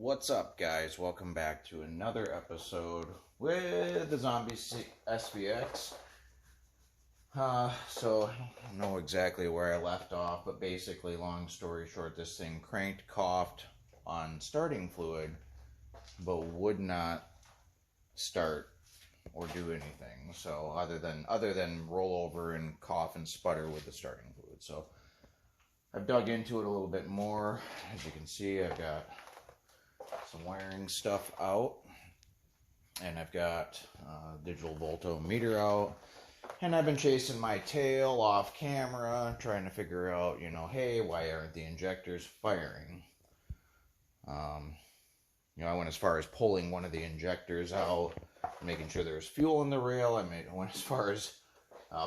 What's up, guys? Welcome back to another episode with the Zombie SVX. So I don't know exactly where I left off, but basically, long story short, this thing cranked, coughed on starting fluid, but would not start or do anything. So other than roll over and cough and sputter with the starting fluid. So I've dug into it a little bit more. As you can see, I've got some wiring stuff out, and I've got digital voltometer out, and I've been chasing my tail off camera trying to figure out, hey, why aren't the injectors firing? I went as far as pulling one of the injectors out, making sure there was fuel in the rail. I went as far as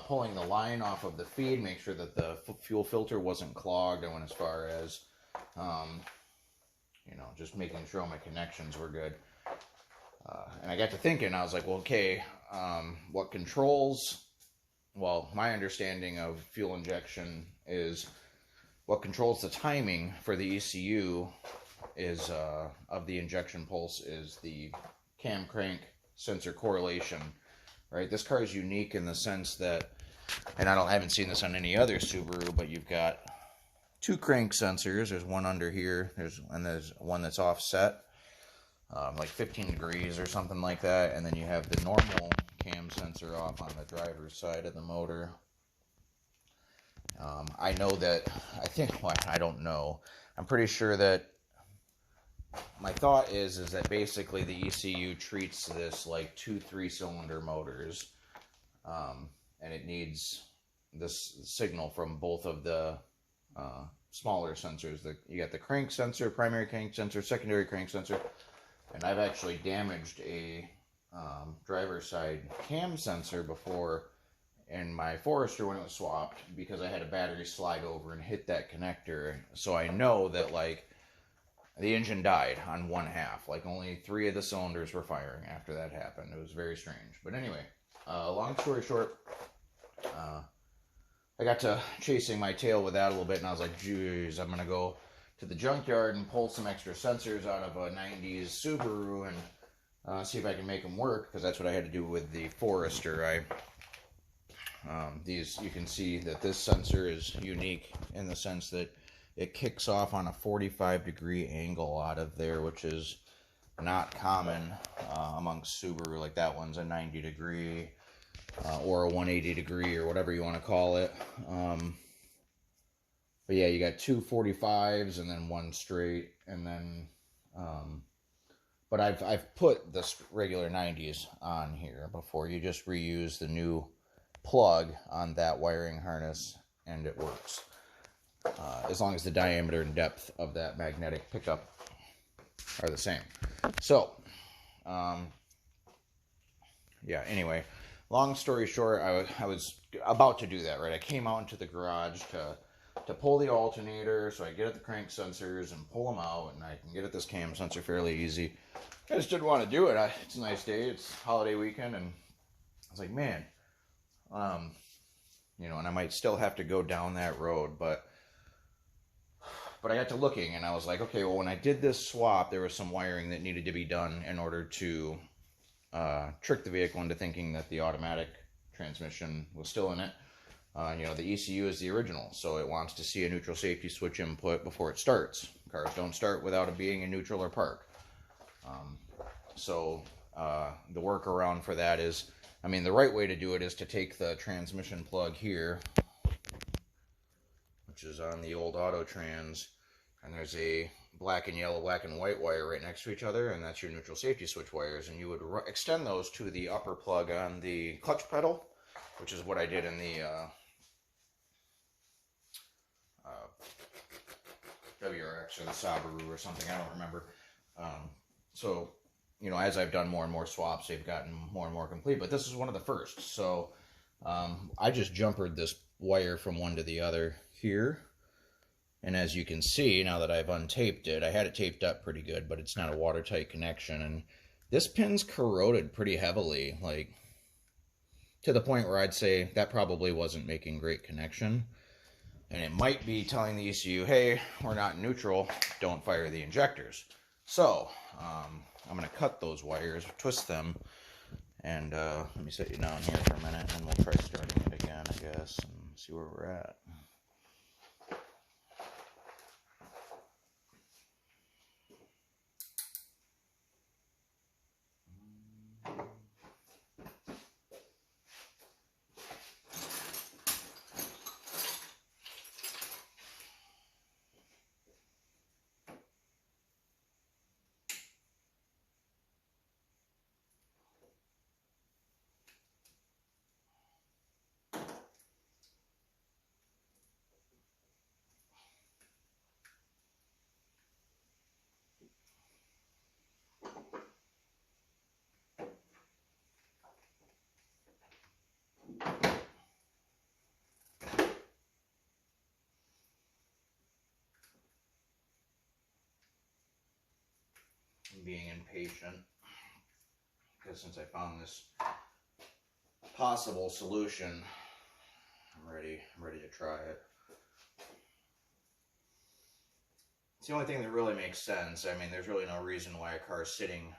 pulling the line off of the feed, make sure that the fuel filter wasn't clogged. I went as far as just making sure all my connections were good. And I got to thinking, I was like, well, okay, what controls, my understanding of fuel injection is what controls the timing for the ECU is, of the injection pulse, is the cam crank sensor correlation, right? This car is unique in the sense that, and I haven't seen this on any other Subaru, but you've got two crank sensors. There's one under here, there's one that's offset, like 15 degrees or something like that, and then you have the normal cam sensor off on the driver's side of the motor. I know that, I don't know, I'm pretty sure that my thought is that basically the ECU treats this like 2 3-cylinder motors, and it needs this signal from both of the smaller sensors. You got the crank sensor, primary crank sensor, secondary crank sensor, and I've actually damaged a driver's side cam sensor before in my Forester when it was swapped, because I had a battery slide over and hit that connector. So I know that the engine died on one half. Only 3 of the cylinders were firing after that happened. It was very strange. But anyway, long story short, I got to chasing my tail with that a little bit, and I was like, geez, I'm going to go to the junkyard and pull some extra sensors out of a 90s Subaru and see if I can make them work, because that's what I had to do with the Forester. You can see that this sensor is unique in the sense that it kicks off on a 45-degree angle out of there, which is not common amongst Subaru. Like that one's a 90-degree. Or a 180 degree, or whatever you want to call it. But yeah, you got 2 45s and then one straight, and then but I've put the regular 90s on here before. You just reuse the new plug on that wiring harness and it works, as long as the diameter and depth of that magnetic pickup are the same. So yeah, anyway, long story short, I was about to do that, right? I came out into the garage to pull the alternator, so I get at the crank sensors and pull them out, and I can get at this cam sensor fairly easy. I just didn't want to do it. It's a nice day, it's holiday weekend, and I was like, man, and I might still have to go down that road, but I got to looking, and I was like, okay, well, when I did this swap, there was some wiring that needed to be done in order to trick the vehicle into thinking that the automatic transmission was still in it. The ECU is the original, so it wants to see a neutral safety switch input before it starts. Cars don't start without it being in neutral or park. The workaround for that is, the right way to do it is to take the transmission plug here, which is on the old Auto Trans, and there's a black and yellow, black and white wire right next to each other, and that's your neutral safety switch wires, and you would extend those to the upper plug on the clutch pedal, which is what I did in the WRX or the Subaru or something, I don't remember. As I've done more and more swaps, they've gotten more and more complete, but this is one of the first. So I just jumpered this wire from one to the other here. And as you can see, now that I've untaped it, I had it taped up pretty good, but it's not a watertight connection. And this pin's corroded pretty heavily, to the point where I'd say that probably wasn't making great connection. And it might be telling the ECU, hey, we're not neutral, don't fire the injectors. So, I'm going to cut those wires, twist them, and let me set you down here for a minute, and we'll try starting it again, I guess, and see where we're at. Being impatient, because since I found this possible solution, I'm ready to try it. It's the only thing that really makes sense. I mean, there's really no reason why a car sitting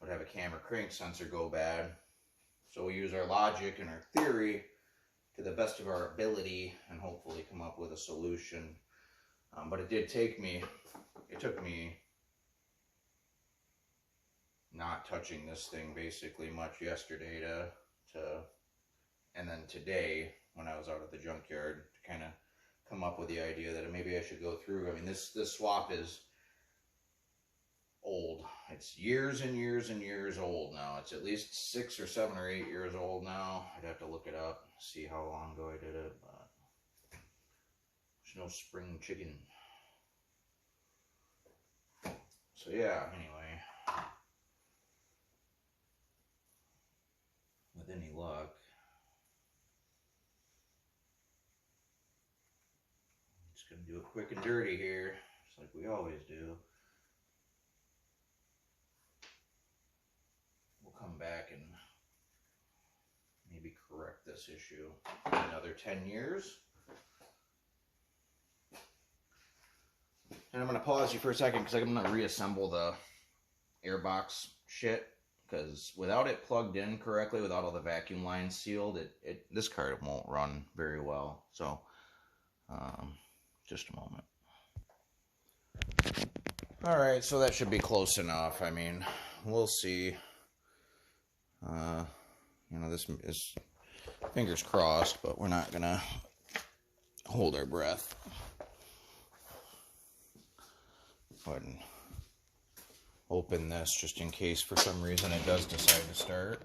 would have a camera crank sensor go bad. So we use our logic and our theory to the best of our ability and hopefully come up with a solution. But it took me not touching this thing basically much yesterday and then today when I was out at the junkyard to kind of come up with the idea that maybe I should go through. I mean, this swap is old. It's years and years and years old now. It's at least 6 or 7 or 8 years old now. I'd have to look it up, see how long ago I did it, but there's no spring chicken. So yeah, anyway, with any luck, I'm just gonna do it quick and dirty here, just like we always do. We'll come back and maybe correct this issue in another 10 years. And I'm going to pause you for a second because I'm going to reassemble the airbox shit, because without it plugged in correctly, without all the vacuum lines sealed, this car won't run very well. So, just a moment. Alright, so that should be close enough. I mean, we'll see. You know, this is fingers crossed, but we're not going to hold our breath. Go ahead and open this just in case for some reason it does decide to start.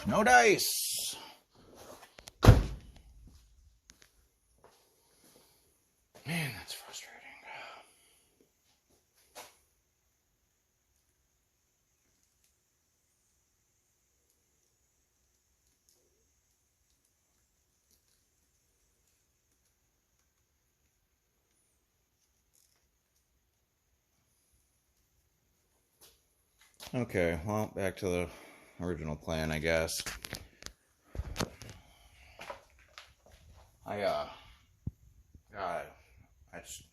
No dice. Man, that's frustrating. Okay, well, back to the original plan, I guess.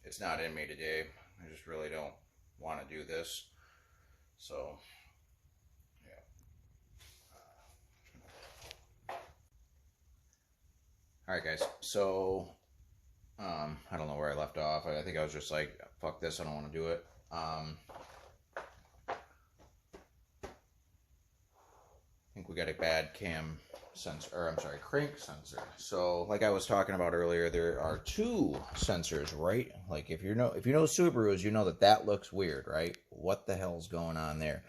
It's not in me today. I just really don't want to do this. So, yeah. Alright, guys. So, I don't know where I left off. I think I was just like, fuck this, I don't want to do it. I think we got a bad cam sensor, or I'm sorry, crank sensor. So like I was talking about earlier, there are two sensors, right? Like if you know Subarus, you know that looks weird, right? What the hell's going on there?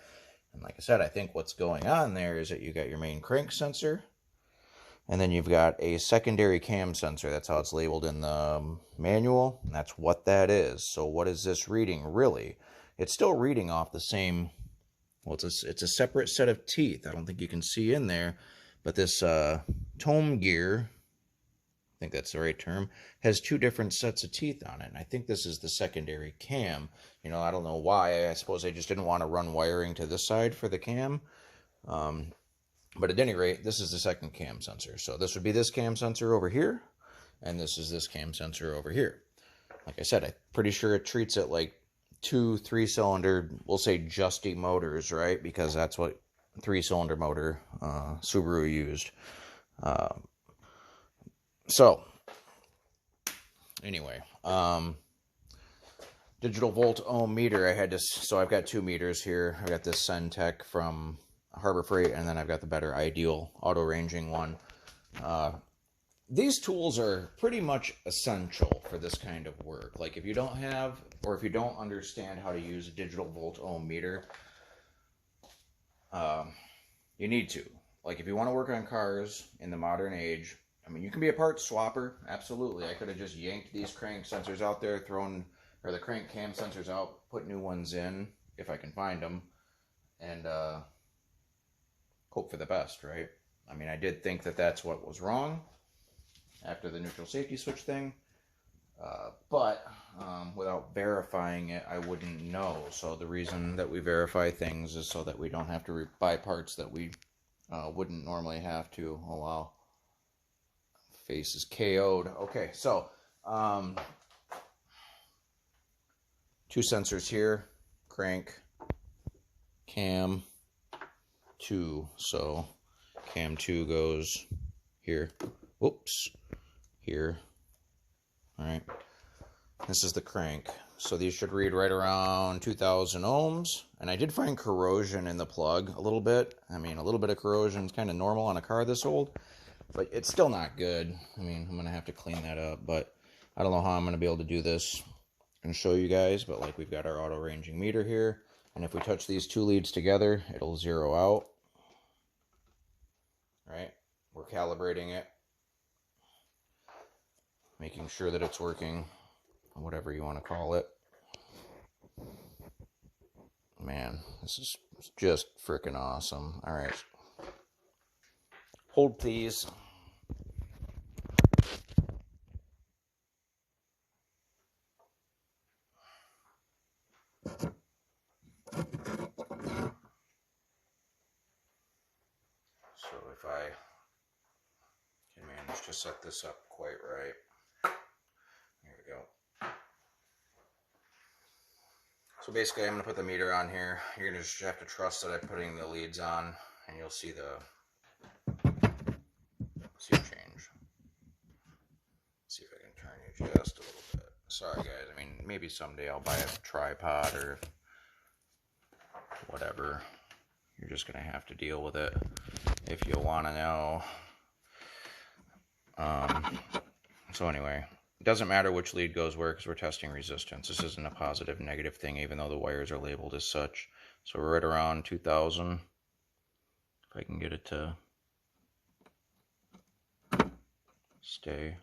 And like I said, I think what's going on there is that you got your main crank sensor, and then you've got a secondary cam sensor. That's how it's labeled in the manual. And that's what that is. So what is this reading really? It's still reading off the same, well, it's a separate set of teeth. I don't think you can see in there, but this tome gear, I think that's the right term, has two different sets of teeth on it. And I think this is the secondary cam. You know, I don't know why. I suppose I just didn't want to run wiring to this side for the cam. But at any rate, this is the second cam sensor. So this would be this cam sensor over here, and this is this cam sensor over here. Like I said, I'm pretty sure it treats it like 2 3-cylinder, we'll say Justy motors, right? Because that's what 3-cylinder motor Subaru used. So anyway, digital volt ohm meter. I had to, so I've got 2 meters here. I've got this Centec from Harbor Freight, and then I've got the better Ideal auto ranging one. These tools are pretty much essential for this kind of work. Like if you don't have, or if you don't understand how to use a digital volt ohm meter, you need to. Like if you want to work on cars in the modern age, I mean, you can be a parts swapper, absolutely. I could have just yanked these crank sensors out there, or the crank cam sensors out, put new ones in, if I can find them, and hope for the best, right? I mean, I did think that that's what was wrong after the neutral safety switch thing, but without verifying it, I wouldn't know. So the reason that we verify things is so that we don't have to buy parts that we wouldn't normally have to. Oh wow, face is KO'd. Okay, so 2 sensors here, crank, cam 2. So cam 2 goes here. Whoops, here. All right, this is the crank. So these should read right around 2,000 ohms. And I did find corrosion in the plug a little bit. I mean, a little bit of corrosion is kind of normal on a car this old, but it's still not good. I mean, I'm going to have to clean that up, but I don't know how I'm going to be able to do this and show you guys. But like, we've got our auto ranging meter here, and if we touch these 2 leads together, it'll zero out. Right? We're calibrating it, making sure that it's working, whatever you want to call it. Man, this is just freaking awesome. All right. Hold please. So if I can manage to set this up quite right. Here we go. So basically I'm going to put the meter on here. You're going to just have to trust that I'm putting the leads on, and you'll see a change. Let's see if I can turn you just a little bit. Sorry guys, I mean, maybe someday I'll buy a tripod or whatever. You're just going to have to deal with it if you want to know. So anyway, it doesn't matter which lead goes where because we're testing resistance. This isn't a positive negative thing, even though the wires are labeled as such. So we're right around 2,000. If I can get it to stay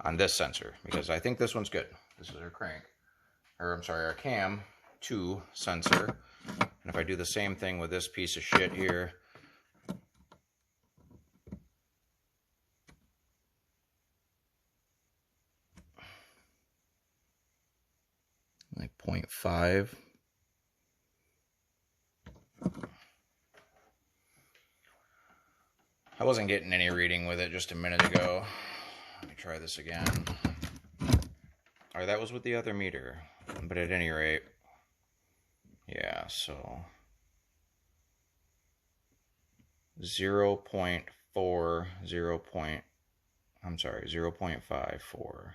on this sensor, because I think this one's good. This is our crank, or I'm sorry, our cam 2 sensor. And if I do the same thing with this piece of shit here, like 0.5. I wasn't getting any reading with it just a minute ago. Let me try this again. Or that was with the other meter. But at any rate, yeah, so 0.54, 0.54.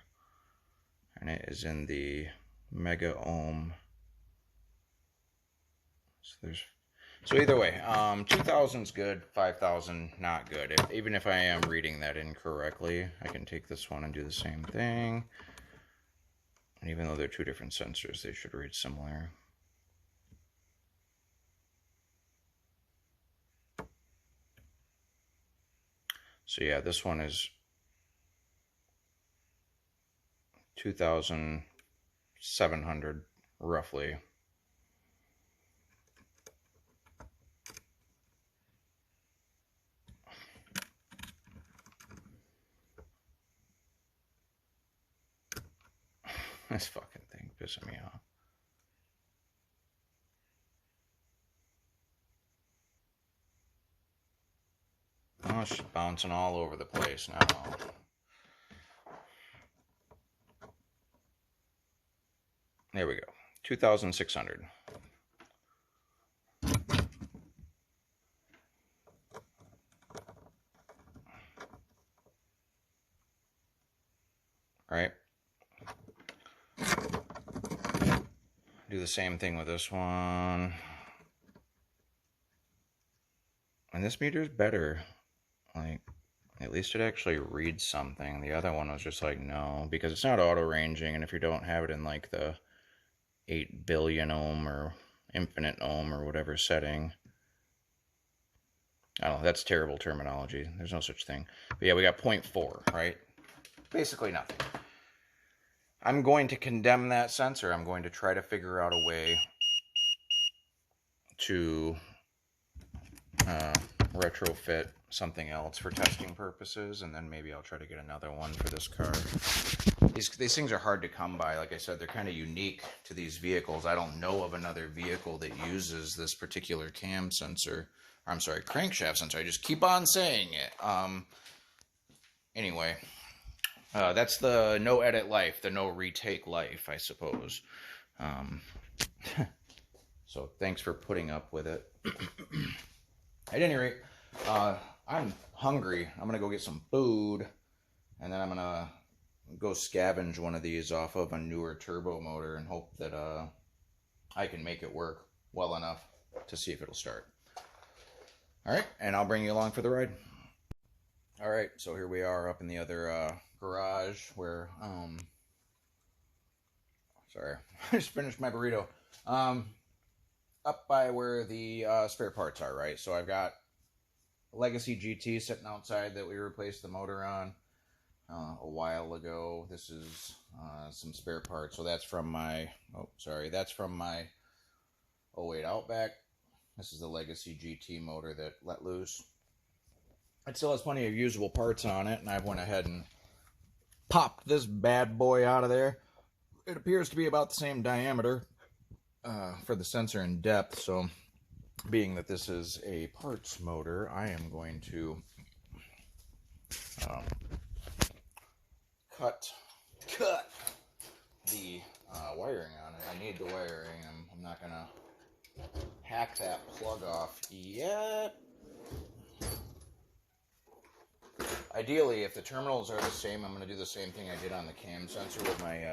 And it is in the mega ohm. So there's So either way, 2,000's good, 5,000 not good. Even if I am reading that incorrectly, I can take this one and do the same thing. And even though they're two different sensors, they should read similar. So yeah, this one is 2,700 roughly. This fucking thing pissing me off. Oh, it's just bouncing all over the place now. There we go. 2,600. Right? Do the same thing with this one. And this meter is better. Like, at least it actually reads something. The other one was just like, no, because it's not auto ranging, and if you don't have it in like the 8 billion ohm or infinite ohm or whatever setting, I don't know, that's terrible terminology. There's no such thing. But yeah, we got 0.4, right? Basically nothing. I'm going to condemn that sensor. I'm going to try to figure out a way to retrofit something else for testing purposes, and then maybe I'll try to get another one for this car. These things are hard to come by. Like I said, they're kind of unique to these vehicles. I don't know of another vehicle that uses this particular cam sensor. I'm sorry, crankshaft sensor. I just keep on saying it. Anyway, that's the no edit life, the no retake life, I suppose. So thanks for putting up with it. At any rate, I'm hungry. I'm going to go get some food, and then I'm going to go scavenge one of these off of a newer turbo motor and hope that I can make it work well enough to see if it'll start. All right, and I'll bring you along for the ride. All right, so here we are up in the other garage where, sorry, I just finished my burrito. Up by where the spare parts are, right? So I've got Legacy GT sitting outside that we replaced the motor on a while ago. This is some spare parts. So that's from my, that's from my 08 Outback. This is the Legacy GT motor that let loose. It still has plenty of usable parts on it, and I went ahead and popped this bad boy out of there. It appears to be about the same diameter for the sensor in depth, so being that this is a parts motor, I am going to cut the wiring on it. I need the wiring. I'm not going to hack that plug off yet. Ideally, if the terminals are the same, I'm going to do the same thing I did on the cam sensor with my,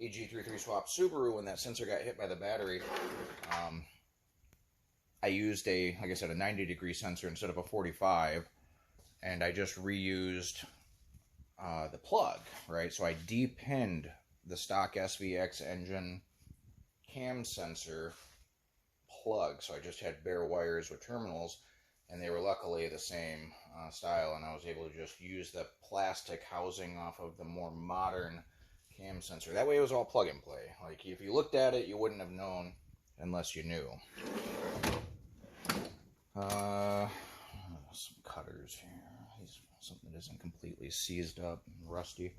EG33 swap Subaru when that sensor got hit by the battery. I used like I said, a 90-degree sensor instead of a 45, and I just reused the plug, right? So I depinned the stock SVX engine cam sensor plug, so I just had bare wires with terminals, and they were luckily the same style, and I was able to just use the plastic housing off of the more modern cam sensor. That way it was all plug and play. Like, if you looked at it, you wouldn't have known unless you knew. Some cutters here. Something that isn't completely seized up and rusty.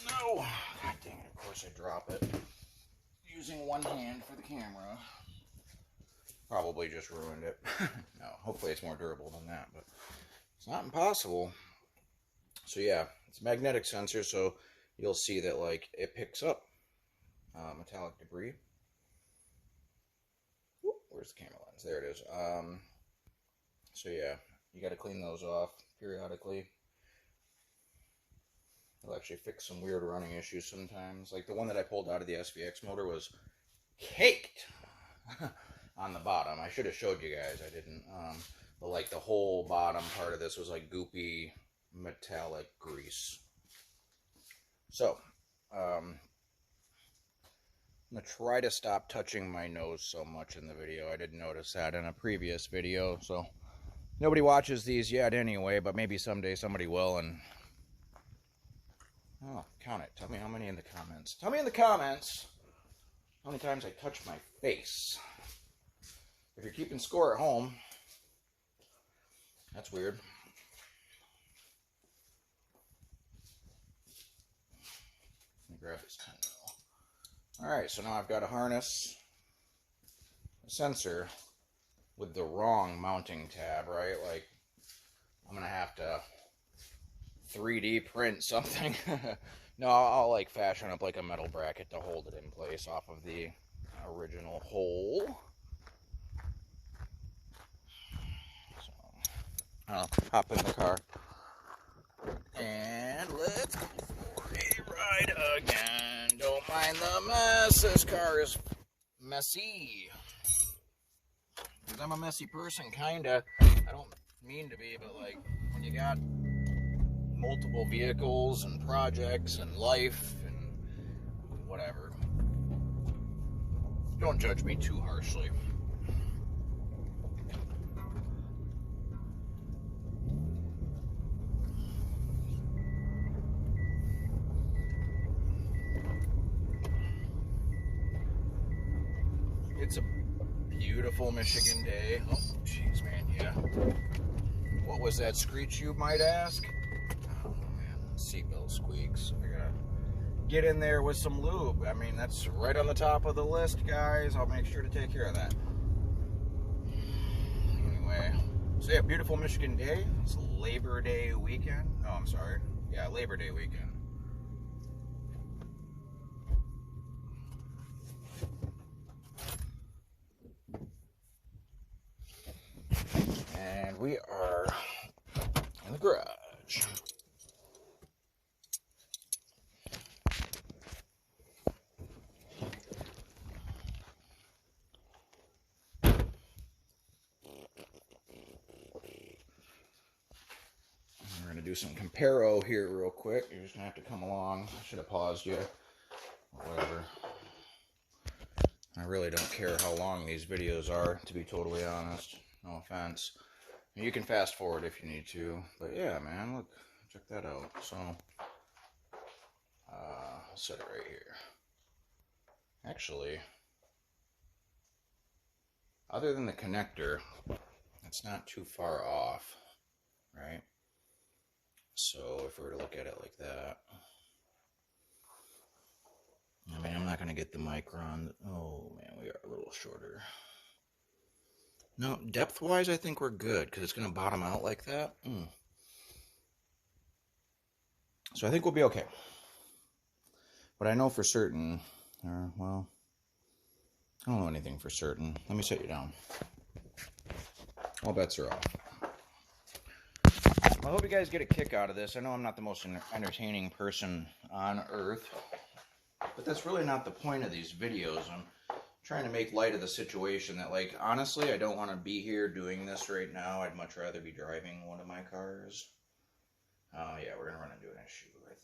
No! God dang it, of course I drop it. Using one hand for the camera. Probably just ruined it. No, hopefully it's more durable than that, but it's not impossible. So yeah, it's a magnetic sensor, so you'll see that like it picks up metallic debris. Whoop, where's the camera lens? There it is. So yeah, You got to clean those off periodically. It'll actually fix some weird running issues sometimes. Like the one that I pulled out of the SVX motor was caked on the bottom. I should have showed you guys. I didn't. But like the whole bottom part of this was like goopy metallic grease. So, I'm going to try to stop touching my nose so much in the video. I didn't notice that in a previous video. So, nobody watches these yet anyway, but maybe someday somebody will. And oh, count it. Tell me how many in the comments. Tell me in the comments how many times I touch my face. If you're keeping score at home, that's weird. Let me grab this pen now. Alright, so now I've got a harness, a sensor with the wrong mounting tab, right? Like, I'm going to have to 3D print something. No, I'll like fashion up like a metal bracket to hold it in place off of the original hole. So, I'll hop in the car and let's go for a ride again. Don't mind the mess. This car is messy. Because I'm a messy person, kinda. I don't mean to be, but like when you got multiple vehicles and projects and life and whatever, don't judge me too harshly. It's a beautiful Michigan day. Oh, jeez, man, yeah. What was that screech, you might ask? Oh, man, seatbelt squeaks. I gotta get in there with some lube. I mean, that's right on the top of the list, guys. I'll make sure to take care of that. Anyway, so yeah, beautiful Michigan day. It's Labor Day weekend. Oh, I'm sorry. Yeah, Labor Day weekend. And we are in the garage. We're going to do some comparo here real quick. You're just going to have to come along. I should have paused you. Whatever. I really don't care how long these videos are, to be totally honest. No offense. You can fast forward if you need to. But yeah, man, look. Check that out. So, I'll set it right here. Actually, other than the connector, it's not too far off, right? So if we were to look at it like that, I mean, I'm not going to get the micron. Oh, man, we are a little shorter. No, depth-wise, I think we're good, because it's going to bottom out like that. So I think we'll be okay. But I know for certain, well, I don't know anything for certain. Let me set you down. All bets are off. I hope you guys get a kick out of this. I know I'm not the most entertaining person on earth, but that's really not the point of these videos. I'm trying to make light of the situation that, like, honestly, I don't want to be here doing this right now. I'd much rather be driving one of my cars. Yeah, we're going to run into an issue, I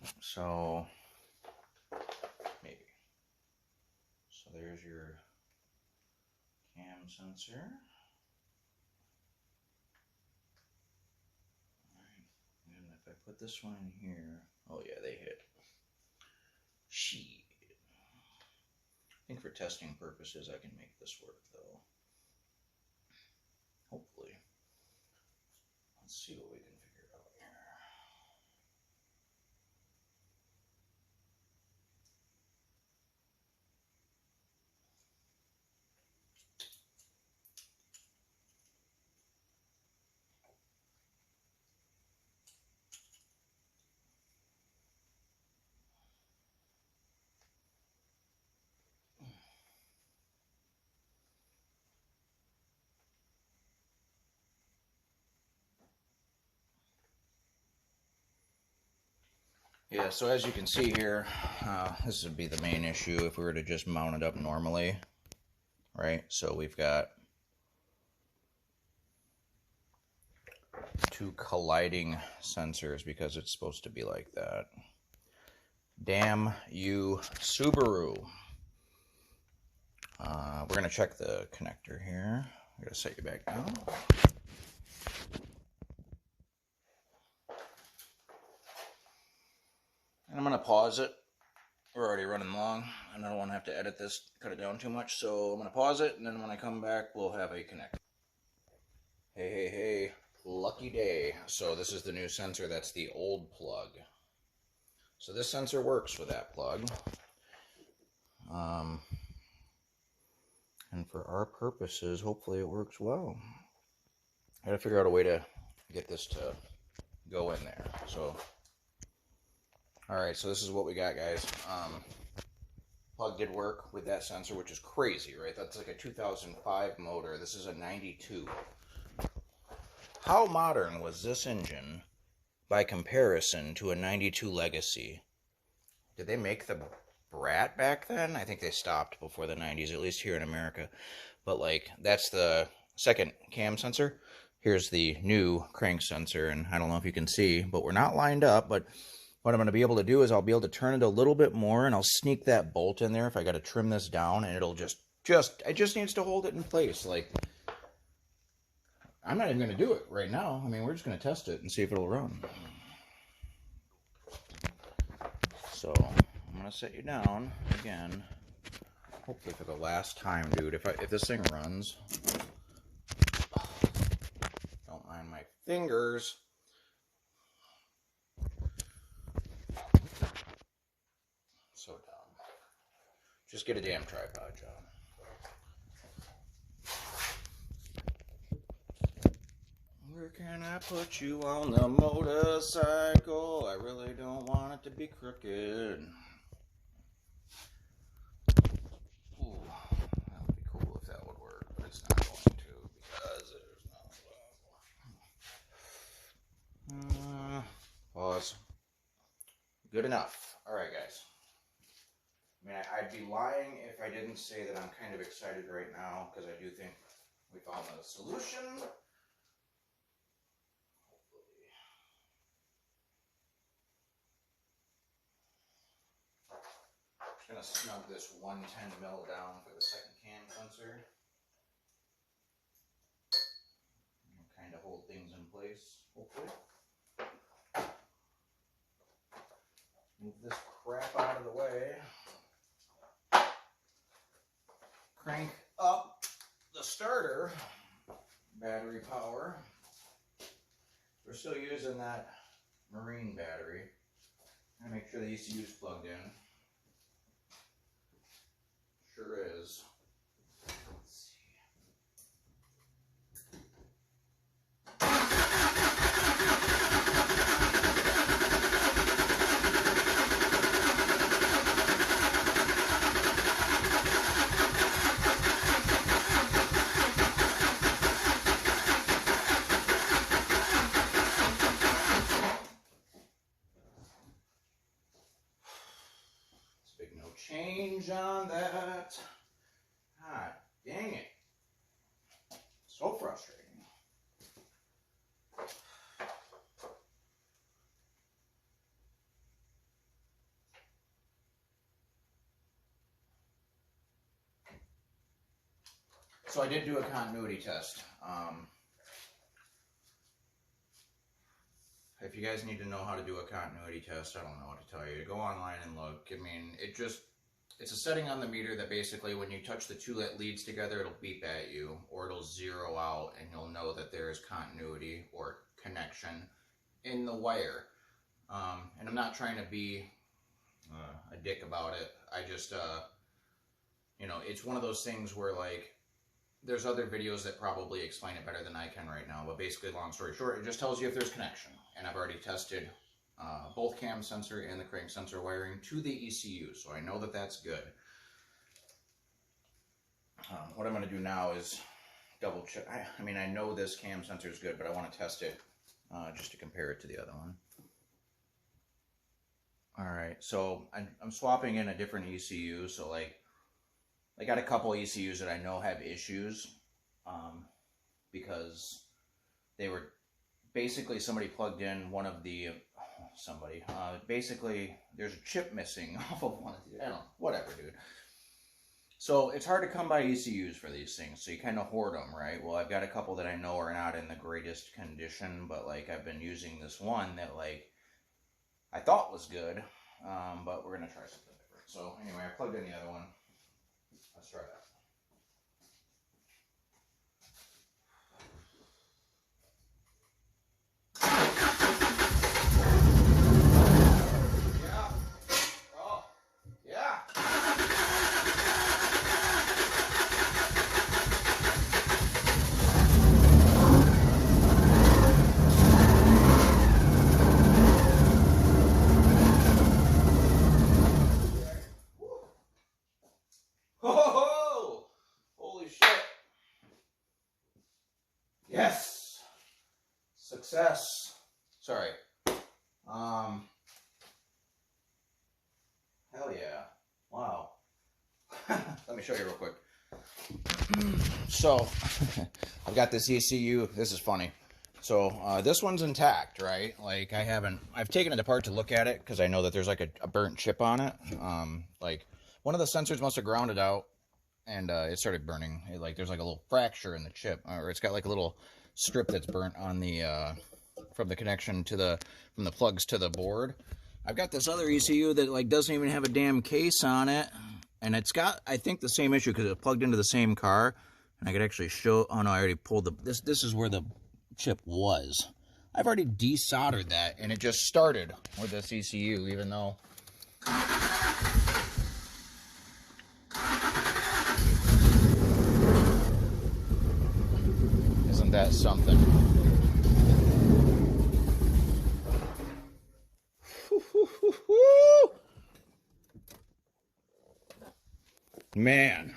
think. So, maybe. So there's your cam sensor. Alright, and if I put this one in here, oh yeah, they hit. Shit. I think for testing purposes I can make this work though. Hopefully. Let's see what we can figure out here. Yeah, so as you can see here, this would be the main issue if we were to just mount it up normally, right? So we've got two colliding sensors because it's supposed to be like that. Damn you, Subaru. We're going to check the connector here. I'm going to set you back down. And I'm going to pause it. We're already running long, and I don't want to have to edit this, cut it down too much. So I'm going to pause it, and then when I come back, we'll have a connector. Hey, hey, hey. Lucky day. So this is the new sensor. That's the old plug. So this sensor works with that plug. And for our purposes, hopefully it works well. I gotta figure out a way to get this to go in there. So, alright, so this is what we got, guys. Plug did work with that sensor, which is crazy, right? That's like a 2005 motor. This is a 92. How modern was this engine by comparison to a 92 Legacy? Did they make the Brat back then? I think they stopped before the 90s, at least here in America. But like, that's the second cam sensor. Here's the new crank sensor, and I don't know if you can see, but we're not lined up. But what I'm going to be able to do is I'll be able to turn it a little bit more, and I'll sneak that bolt in there if I got to trim this down, and it'll it just needs to hold it in place. Like, I'm not even going to do it right now. I mean, we're just going to test it and see if it'll run. So I'm going to set you down again, hopefully for the last time, dude. If this thing runs, don't mind my fingers. So dumb. Just get a damn tripod, John. Where can I put you on the motorcycle? I really don't want it to be crooked. Ooh, that would be cool if that would work, but it's not going to because there's no... pause. Good enough. Alright, guys. I mean, I'd be lying if I didn't say that I'm kind of excited right now, because I do think we found a solution. I'm going to snug this 110 mil down for the second cam sensor. Kind of hold things in place, hopefully. Move this crap out of the way. Crank up the starter battery power. We're still using that marine battery. I'm going to make sure the ECU is plugged in. Sure is. Let's see. Big no change on that. God dang it. So frustrating. So I did do a continuity test. If you guys need to know how to do a continuity test, I don't know what to tell you. Go online and look. I mean, it's a setting on the meter that basically when you touch the two leads together, it'll beep at you, or it'll zero out, and you'll know that there is continuity or connection in the wire. And I'm not trying to be a dick about it. I just, you know, it's one of those things where, like, there's other videos that probably explain it better than I can right now, but basically, long story short, it just tells you if there's connection. And I've already tested both cam sensor and the crank sensor wiring to the ECU, so I know that that's good. What I'm going to do now is double check. I mean, I know this cam sensor is good, but I want to test it just to compare it to the other one. All right, so I'm swapping in a different ECU. So like, I got a couple ECUs that I know have issues, because they were basically somebody plugged in one of the basically there's a chip missing off of one of these. I don't know, whatever, dude. So it's hard to come by ECUs for these things, so you kind of hoard them, right? Well, I've got a couple that I know are not in the greatest condition, but like I've been using this one that like I thought was good, but we're gonna try something different. So anyway, I plugged in the other one. Let's try that. Yeah. Oh, yeah. Oh, holy shit. Yes. Success. Sorry. Hell yeah. Wow. Let me show you real quick. So, I've got this ECU. This is funny. So, this one's intact, right? Like, I've taken it apart to look at it because I know that there's like a burnt chip on it. Like, one of the sensors must have grounded out and it started burning. There's like a little fracture in the chip, or it's got like a little strip that's burnt on the, from the connection to from the plugs to the board. I've got this other ECU that like doesn't even have a damn case on it, and it's got, I think, the same issue because it's plugged into the same car. And I could actually show. Oh no, I already pulled this is where the chip was. I've already desoldered that, and it just started with this ECU, even though isn't that something? Man,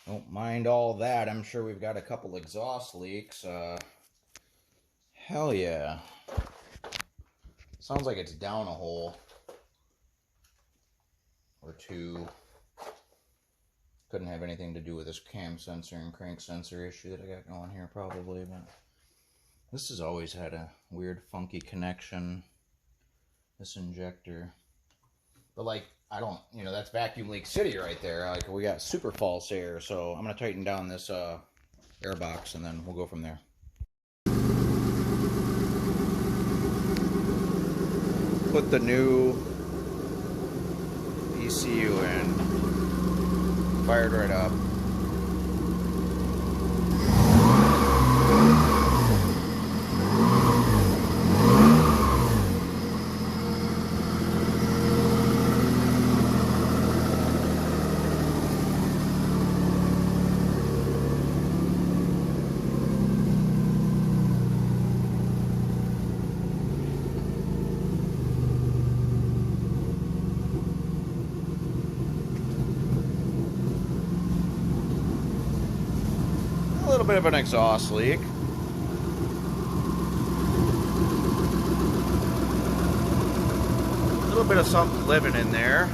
don't mind all that. I'm sure we've got a couple exhaust leaks. Hell yeah. Sounds like it's down a hole or two. Couldn't have anything to do with this cam sensor and crank sensor issue that I got going here, probably, but this has always had a weird, funky connection. This injector. But like, I don't, that's vacuum leak city right there. Like, we got super false air, so I'm gonna tighten down this air box and then we'll go from there. Put the new ECU in. Fired right up. A little bit of an exhaust leak. A little bit of something living in there.